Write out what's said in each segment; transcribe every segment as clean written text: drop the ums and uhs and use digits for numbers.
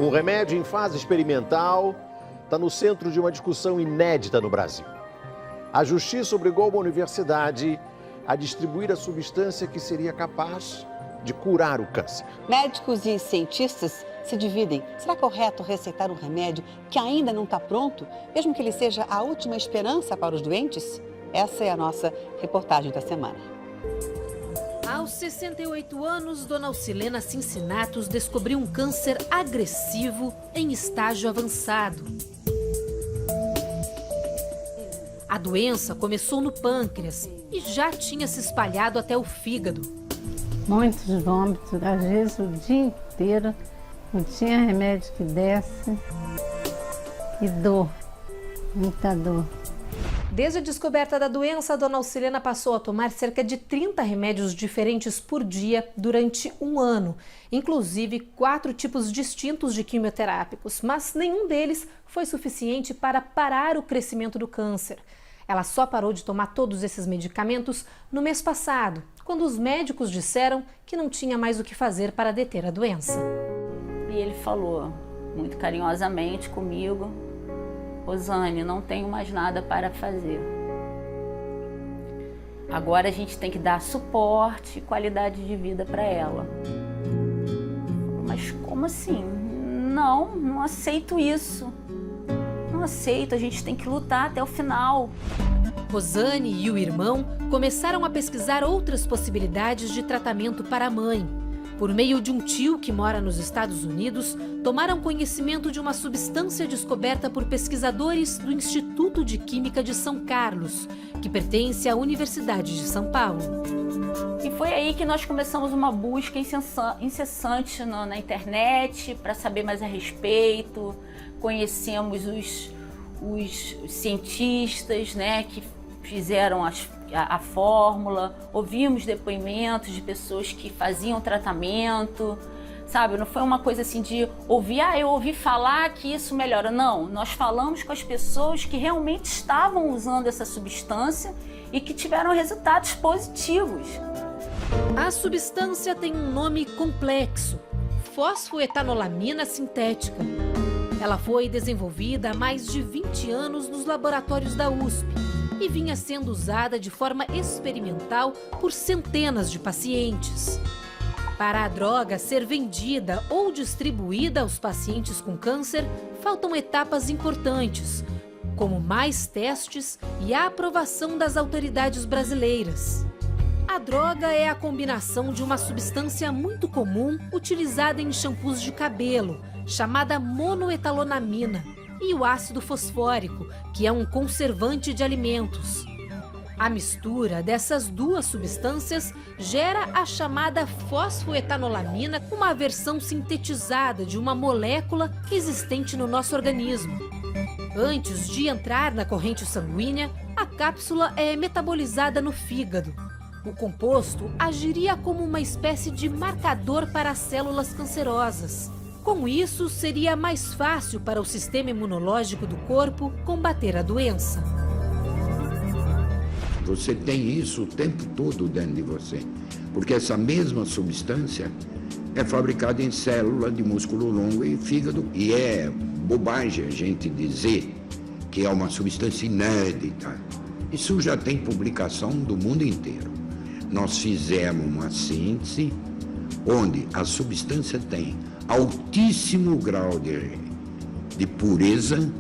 Um remédio em fase experimental está no centro de uma discussão inédita no Brasil. A justiça obrigou uma universidade a distribuir a substância que seria capaz de curar o câncer. Médicos e cientistas se dividem. Será correto receitar um remédio que ainda não está pronto, mesmo que ele seja a última esperança para os doentes? Essa é a nossa reportagem da semana. Aos 68 anos, Dona Alcilena Cincinnatus descobriu um câncer agressivo em estágio avançado. A doença começou no pâncreas e já tinha se espalhado até o fígado. Muitos vômitos, às vezes o dia inteiro, não tinha remédio que desse. E dor, muita dor. Desde a descoberta da doença, a Dona Alcilena passou a tomar cerca de 30 remédios diferentes por dia durante um ano, inclusive 4 tipos distintos de quimioterápicos, mas nenhum deles foi suficiente para parar o crescimento do câncer. Ela só parou de tomar todos esses medicamentos no mês passado, quando os médicos disseram que não tinha mais o que fazer para deter a doença. E ele falou muito carinhosamente comigo: Rosane, não tenho mais nada para fazer. Agora a gente tem que dar suporte e qualidade de vida para ela. Mas como assim? Não aceito isso. Não aceito, a gente tem que lutar até o final. Rosane e o irmão começaram a pesquisar outras possibilidades de tratamento para a mãe. Por meio de um tio que mora nos Estados Unidos, tomaram conhecimento de uma substância descoberta por pesquisadores do Instituto de Química de São Carlos, que pertence à Universidade de São Paulo. E foi aí que nós começamos uma busca incessante na internet para saber mais a respeito. Conhecemos os cientistas, né, que fizeram a fórmula, ouvimos depoimentos de pessoas que faziam tratamento, sabe? Não foi uma coisa assim de ouvir, eu ouvi falar que isso melhora. Não, nós falamos com as pessoas que realmente estavam usando essa substância e que tiveram resultados positivos. A substância tem um nome complexo: fosfoetanolamina sintética. Ela foi desenvolvida há mais de 20 anos nos laboratórios da USP e vinha sendo usada de forma experimental por centenas de pacientes. Para a droga ser vendida ou distribuída aos pacientes com câncer, faltam etapas importantes, como mais testes e a aprovação das autoridades brasileiras. A droga é a combinação de uma substância muito comum utilizada em shampoos de cabelo, chamada monoetalonamina, e o ácido fosfórico, que é um conservante de alimentos. A mistura dessas duas substâncias gera a chamada fosfoetanolamina, uma versão sintetizada de uma molécula existente no nosso organismo. Antes de entrar na corrente sanguínea, a cápsula é metabolizada no fígado. O composto agiria como uma espécie de marcador para as células cancerosas. Com isso, seria mais fácil para o sistema imunológico do corpo combater a doença. Você tem isso o tempo todo dentro de você, porque essa mesma substância é fabricada em célula de músculo longo e fígado. E é bobagem a gente dizer que é uma substância inédita. Isso já tem publicação do mundo inteiro. Nós fizemos uma síntese onde a substância tem altíssimo grau de pureza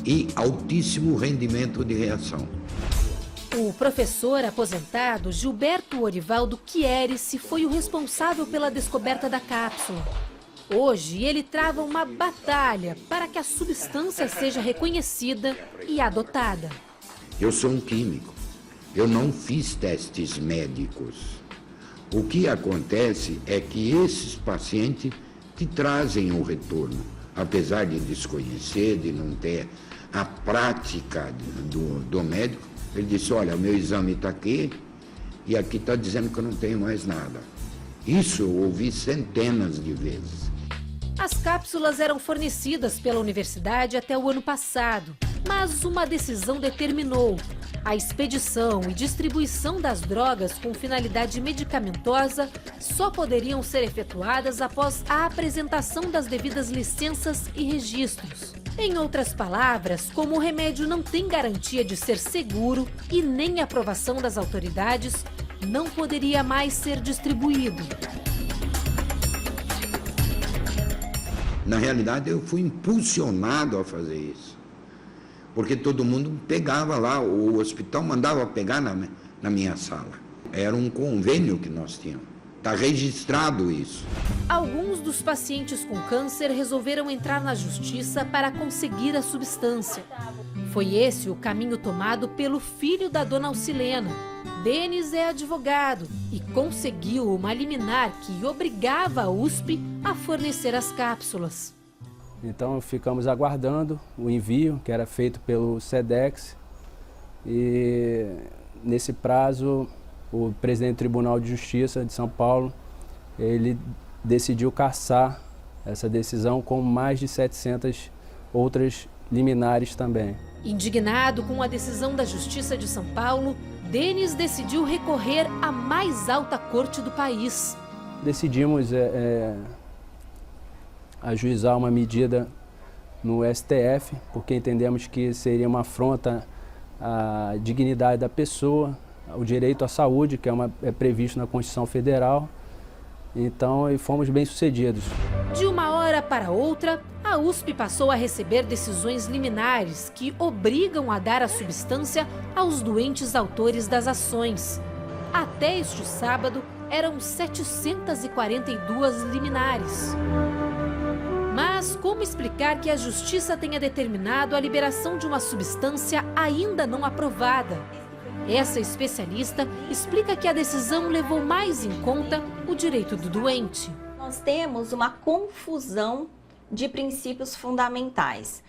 e altíssimo rendimento de reação. O professor aposentado Gilberto Orivaldo Chierici foi o responsável pela descoberta da cápsula. Hoje, ele trava uma batalha para que a substância seja reconhecida e adotada. Eu sou um químico, eu não fiz testes médicos. O que acontece é que esses pacientes te trazem o retorno, apesar de desconhecer, de não ter a prática do médico. Ele disse: olha, meu exame está aqui e aqui está dizendo que eu não tenho mais nada. Isso eu ouvi centenas de vezes. As cápsulas eram fornecidas pela universidade até o ano passado, mas uma decisão determinou: A expedição e distribuição das drogas com finalidade medicamentosa só poderiam ser efetuadas após a apresentação das devidas licenças e registros. Em outras palavras, como o remédio não tem garantia de ser seguro e nem aprovação das autoridades, não poderia mais ser distribuído. Na realidade, eu fui impulsionado a fazer isso, porque todo mundo pegava lá, o hospital mandava pegar na minha sala. Era um convênio que nós tínhamos, está registrado isso. Alguns dos pacientes com câncer resolveram entrar na justiça para conseguir a substância. Foi esse o caminho tomado pelo filho da dona Alcilena. Denis é advogado e conseguiu uma liminar que obrigava a USP a fornecer as cápsulas. Então ficamos aguardando o envio, que era feito pelo SEDEX, e nesse prazo o presidente do Tribunal de Justiça de São Paulo, ele decidiu cassar essa decisão com mais de 700 outras liminares também. Indignado com a decisão da Justiça de São Paulo, Denis decidiu recorrer à mais alta corte do país. Decidimos ajuizar uma medida no STF, porque entendemos que seria uma afronta à dignidade da pessoa, ao direito à saúde, que é previsto na Constituição Federal. Então, fomos bem-sucedidos. De uma hora para outra, a USP passou a receber decisões liminares que obrigam a dar a substância aos doentes autores das ações. Até este sábado, eram 742 liminares. Mas como explicar que a Justiça tenha determinado a liberação de uma substância ainda não aprovada? Essa especialista explica que a decisão levou mais em conta o direito do doente. Nós temos uma confusão de princípios fundamentais.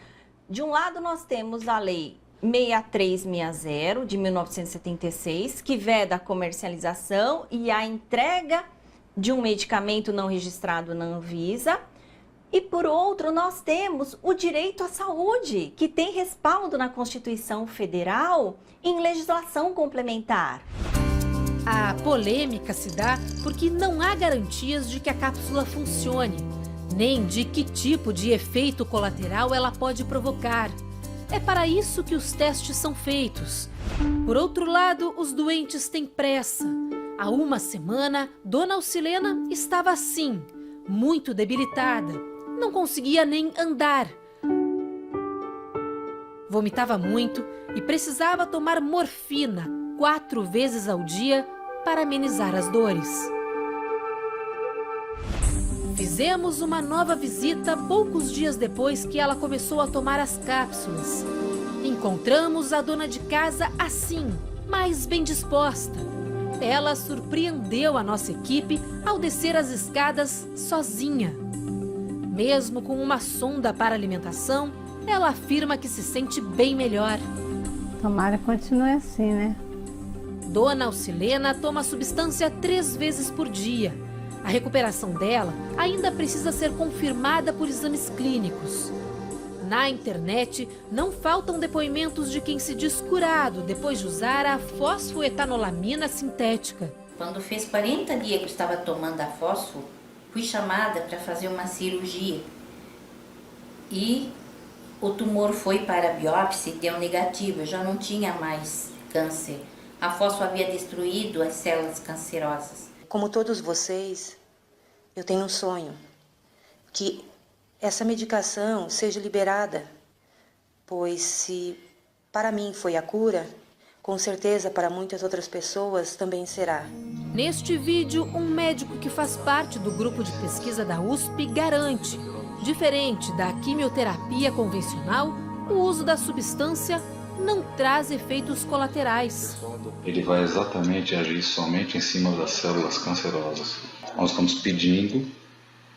De um lado, nós temos a Lei 6360, de 1976, que veda a comercialização e a entrega de um medicamento não registrado na Anvisa. E, por outro, nós temos o direito à saúde, que tem respaldo na Constituição Federal em legislação complementar. A polêmica se dá porque não há garantias de que a cápsula funcione, nem de que tipo de efeito colateral ela pode provocar. É para isso que os testes são feitos. Por outro lado, os doentes têm pressa. Há uma semana, dona Alcilena estava assim, muito debilitada. Não conseguia nem andar. Vomitava muito e precisava tomar morfina 4 vezes ao dia para amenizar as dores. Fizemos uma nova visita poucos dias depois que ela começou a tomar as cápsulas. Encontramos a dona de casa assim, mais bem disposta. Ela surpreendeu a nossa equipe ao descer as escadas sozinha. Mesmo com uma sonda para alimentação, ela afirma que se sente bem melhor. Tomara que continue assim, né? Dona Alcilena toma a substância 3 vezes por dia. A recuperação dela ainda precisa ser confirmada por exames clínicos. Na internet, não faltam depoimentos de quem se diz curado depois de usar a fosfoetanolamina sintética. Quando fez 40 dias que eu estava tomando a fosfo, fui chamada para fazer uma cirurgia e o tumor foi para a biópsia e deu negativo, eu já não tinha mais câncer. A fosfo havia destruído as células cancerosas. Como todos vocês, eu tenho um sonho, que essa medicação seja liberada, pois se para mim foi a cura, com certeza para muitas outras pessoas também será. Neste vídeo, um médico que faz parte do grupo de pesquisa da USP garante, diferente da quimioterapia convencional, o uso da substância não traz efeitos colaterais. Ele vai exatamente agir somente em cima das células cancerosas. Nós estamos pedindo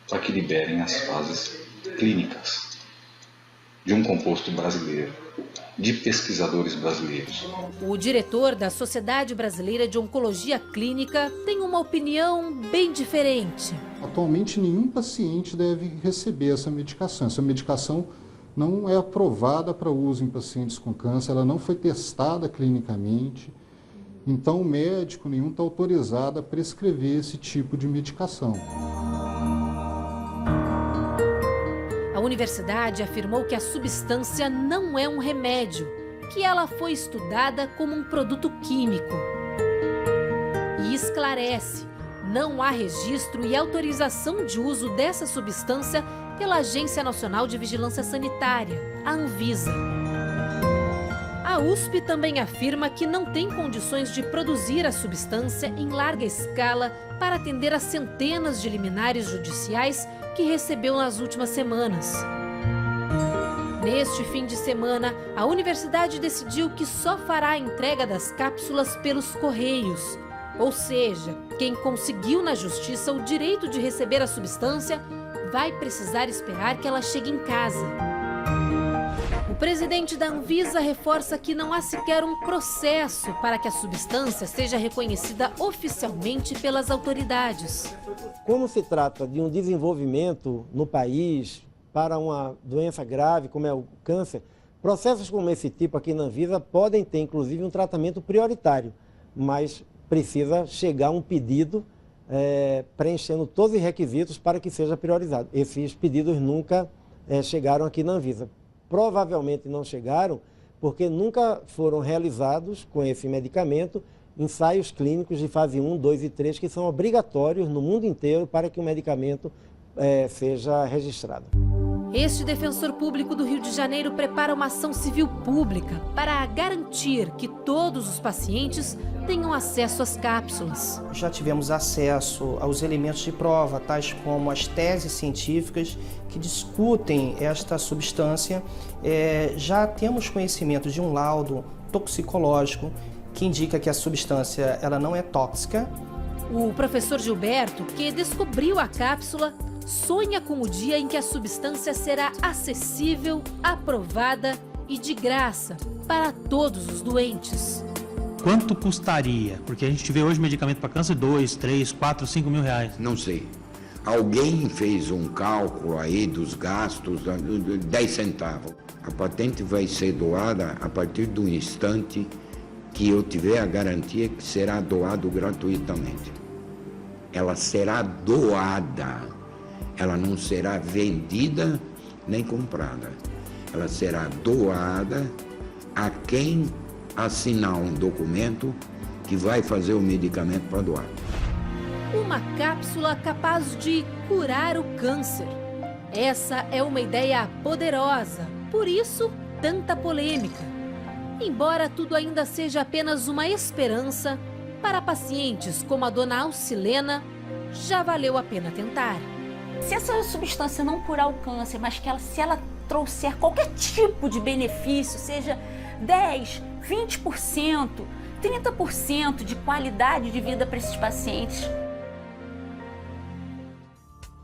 para que liberem as fases clínicas de um composto brasileiro, de pesquisadores brasileiros. O diretor da Sociedade Brasileira de Oncologia Clínica tem uma opinião bem diferente. Atualmente, nenhum paciente deve receber essa medicação. Essa medicação não é aprovada para uso em pacientes com câncer, ela não foi testada clinicamente, então o médico nenhum está autorizado a prescrever esse tipo de medicação. A universidade afirmou que a substância não é um remédio, que ela foi estudada como um produto químico. E esclarece, não há registro e autorização de uso dessa substância pela Agência Nacional de Vigilância Sanitária, a Anvisa. A USP também afirma que não tem condições de produzir a substância em larga escala para atender às centenas de liminares judiciais que recebeu nas últimas semanas. Neste fim de semana, a universidade decidiu que só fará a entrega das cápsulas pelos correios. Ou seja, quem conseguiu na justiça o direito de receber a substância vai precisar esperar que ela chegue em casa. O presidente da Anvisa reforça que não há sequer um processo para que a substância seja reconhecida oficialmente pelas autoridades. Como se trata de um desenvolvimento no país para uma doença grave, como é o câncer, processos como esse tipo aqui na Anvisa podem ter, inclusive, um tratamento prioritário, mas precisa chegar um pedido preenchendo todos os requisitos para que seja priorizado. Esses pedidos nunca chegaram aqui na Anvisa. Provavelmente não chegaram porque nunca foram realizados com esse medicamento ensaios clínicos de fase 1, 2 e 3 que são obrigatórios no mundo inteiro para que o medicamento seja registrado. Este defensor público do Rio de Janeiro prepara uma ação civil pública para garantir que todos os pacientes tenham acesso às cápsulas. Já tivemos acesso aos elementos de prova, tais como as teses científicas que discutem esta substância. Já temos conhecimento de um laudo toxicológico que indica que a substância ela não é tóxica. O professor Gilberto, que descobriu a cápsula, sonha com o dia em que a substância será acessível, aprovada e de graça para todos os doentes. Quanto custaria? Porque a gente vê hoje medicamento para câncer 2, 3, 4, 5 mil reais. Não sei. Alguém fez um cálculo aí dos gastos, 10 centavos. A patente vai ser doada a partir do instante que eu tiver a garantia que será doado gratuitamente. Ela será doada. Ela não será vendida nem comprada. Ela será doada a quem assinar um documento que vai fazer o medicamento para doar. Uma cápsula capaz de curar o câncer. Essa é uma ideia poderosa, por isso tanta polêmica. Embora tudo ainda seja apenas uma esperança, para pacientes como a dona Alcilena, já valeu a pena tentar. Se essa substância não curar o câncer, mas que se ela trouxer qualquer tipo de benefício, seja 10, 20%, 30% de qualidade de vida para esses pacientes,